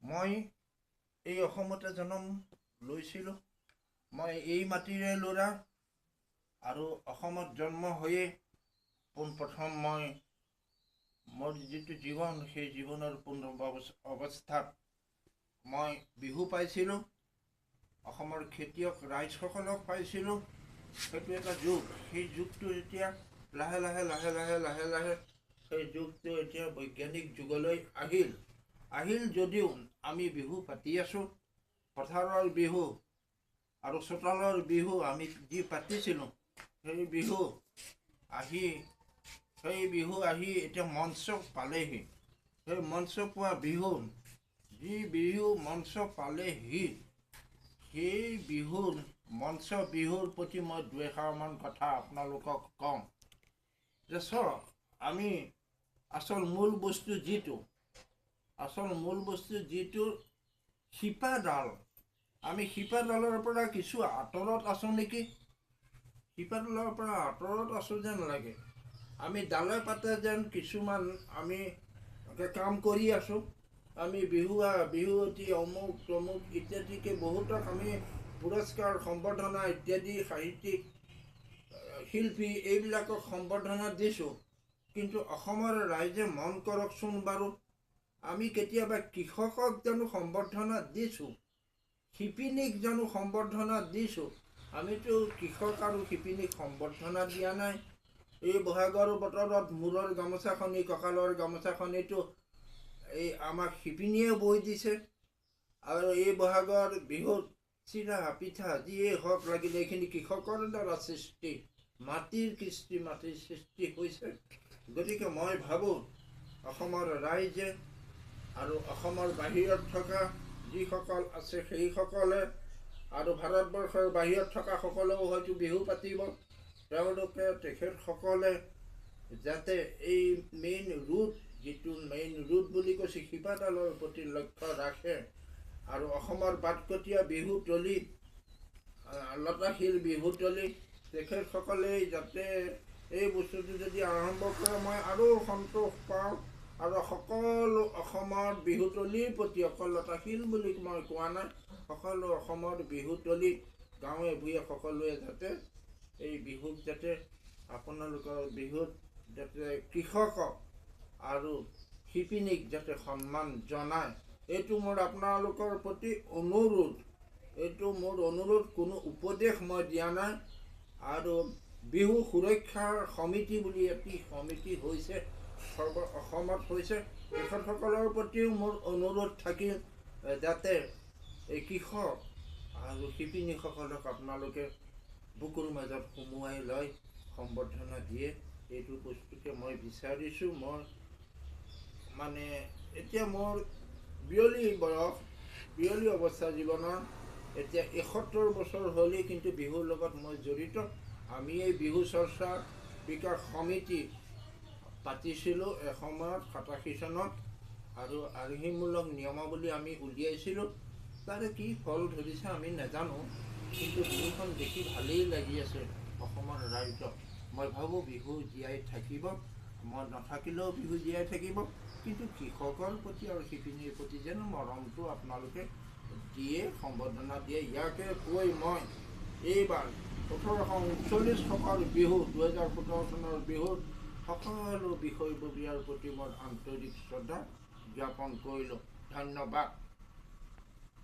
মই এই অসমতে জন্ম লৈছিলোঁ। মই এই মাটিৰে ল'ৰা আৰু অসমত জন্ম হৈয়ে পোনপ্ৰথম মই মোৰ যিটো জীৱন সেই জীৱনৰ অৱস্থাত মই বিহু পাইছিলোঁ। অসমৰ খেতিয়ক ৰাইজসকলক পাইছিলোঁ। সেইটো এটা যুগ। সেই যুগটো এতিয়া লাহে লাহে লাহে লাহে লাহে লাহে সেই যুগটো এতিয়া বৈজ্ঞানিক যুগলৈ আহিল যদিও আমি বিহু পাতি আছোঁ। পথাৰৰ বিহু আৰু চোতালৰ বিহু আমি যি পাতিছিলোঁ, সেই বিহু আহি এতিয়া মঞ্চ পালেহি। সেই মঞ্চ পোৱা বিহু, যি বিহু মঞ্চ পালেহি, সেই বিহুৰ প্ৰতি মই দুএষাৰমান কথা আপোনালোকক কওঁ। যে চাওক, আমি আচল মূল বস্তু যিটো শিপাডাল, আমি শিপাডালৰ পৰা কিছু আঁতৰত আছোঁ নেকি? শিপাডালৰ পৰা আঁতৰত আছোঁ যেন লাগে। আমি ডালে পাতে যেন কিছুমান আমি কাম কৰি আছোঁ। আমি বিহুৱতী অমুক তমুক ইত্যাদিকে বহুতক আমি পুৰস্কাৰ সম্বৰ্ধনা ইত্যাদি সাহিত্যিক শিল্পী এইবিলাকক সম্বৰ্ধনা দিছোঁ। কিন্তু অসমৰ ৰাইজে মন কৰকচোন বাৰু, আমি কেতিয়াবা কৃষকক জানো সম্বৰ্ধনা দিছোঁ? শিপিনীক জানো সম্বৰ্ধনা দিছোঁ? আমিতো কৃষক আৰু শিপিনীক সম্বৰ্ধনা দিয়া নাই। এই বহাগৰ বতৰত মূৰৰ গামোচাখনি, কঁকালৰ গামোচাখনিটো এই আমাক শিপিনীয়ে বৈ দিছে। আৰু এই বহাগৰ বিহুত চিৰা পিঠা যিয়ে হওক লাগিলে এইখিনি কৃষকৰ দ্বাৰা সৃষ্টি, মাটিৰ সৃষ্টি হৈছে। গতিকে মই ভাবোঁ অসমৰ ৰাইজে আৰু অসমৰ বাহিৰত থকা যিসকল আছে সেইসকলে আৰু ভাৰতবৰ্ষৰ বাহিৰত থকা সকলেও হয়তো বিহু পাতিব। তেখেতসকলে যাতে এই মেইন ৰুট বুলি কৈছে শিপাডালৰ প্ৰতি লক্ষ্য ৰাখে আৰু অসমৰ বাটকটীয়া বিহুতলী, লতাশিল বিহুতলী, তেখেতসকলে যাতে এই বস্তুটো যদি আৰম্ভ কৰে মই আৰু সন্তোষ পাওঁ। আৰু সকলো অসমৰ বিহুতলীৰ প্ৰতি, অকল লতাশিল বুলি মই কোৱা নাই, সকলো অসমৰ বিহুতলী গাঁৱে ভূঞে সকলোৱে যাতে এই বিহুক যাতে আপোনালোকৰ বিহুত যাতে কৃষকক আৰু শিপিনীক যাতে সন্মান জনায়, এইটো মোৰ আপোনালোকৰ প্ৰতি অনুৰোধ। এইটো মোৰ অনুৰোধ, কোনো উপদেশ মই দিয়া নাই। আৰু বিহু সুৰক্ষাৰ সমিতি বুলি এটি সমিতি হৈছে, অসমত হৈছে, তেখেতসকলৰ প্ৰতিও মোৰ অনুৰোধ থাকিল যাতে এই কৃষক আৰু শিপিনীসকলক আপোনালোকে বুকুৰ মাজত সুমুৱাই লৈ সম্বৰ্ধনা দিয়ে। এইটো বস্তুকে মই বিচাৰিছোঁ। মই মানে এতিয়া মোৰ বিয়লি অৱস্থা জীৱনৰ, এতিয়া 71 বছৰ হ'লেই কিন্তু বিহুৰ লগত মই জড়িত। আমি এই বিহু চৰ্চা বিকাশ সমিতি পাতিছিলোঁ এসময়ত 87 চনত আৰু আৰ্হিমূলক নিয়মাৱলী আমি উলিয়াইছিলোঁ। তাৰে কি ফল ধৰিছে আমি নাজানো, কিন্তু বিহুখন দেখি ভালেই লাগি আছে অসমৰ ৰাইজক। মই ভাবোঁ বিহু জীয়াই থাকিব, মই নাথাকিলেও বিহু জীয়াই থাকিব, কিন্তু কৃষকৰ প্ৰতি আৰু শিপিনীৰ প্ৰতি যেন মৰমটো আপোনালোকে দিয়ে, সম্বৰ্ধনা দিয়ে। ইয়াকে কৈ মই এইবাৰ 1839 চনৰ বিহু, 2017 চনৰ বিহুত সকলো বিষয়ববীয়াৰ প্ৰতি মোৰ আন্তৰিক শ্ৰদ্ধা জ্ঞাপন কৰিলোঁ। ধন্যবাদ।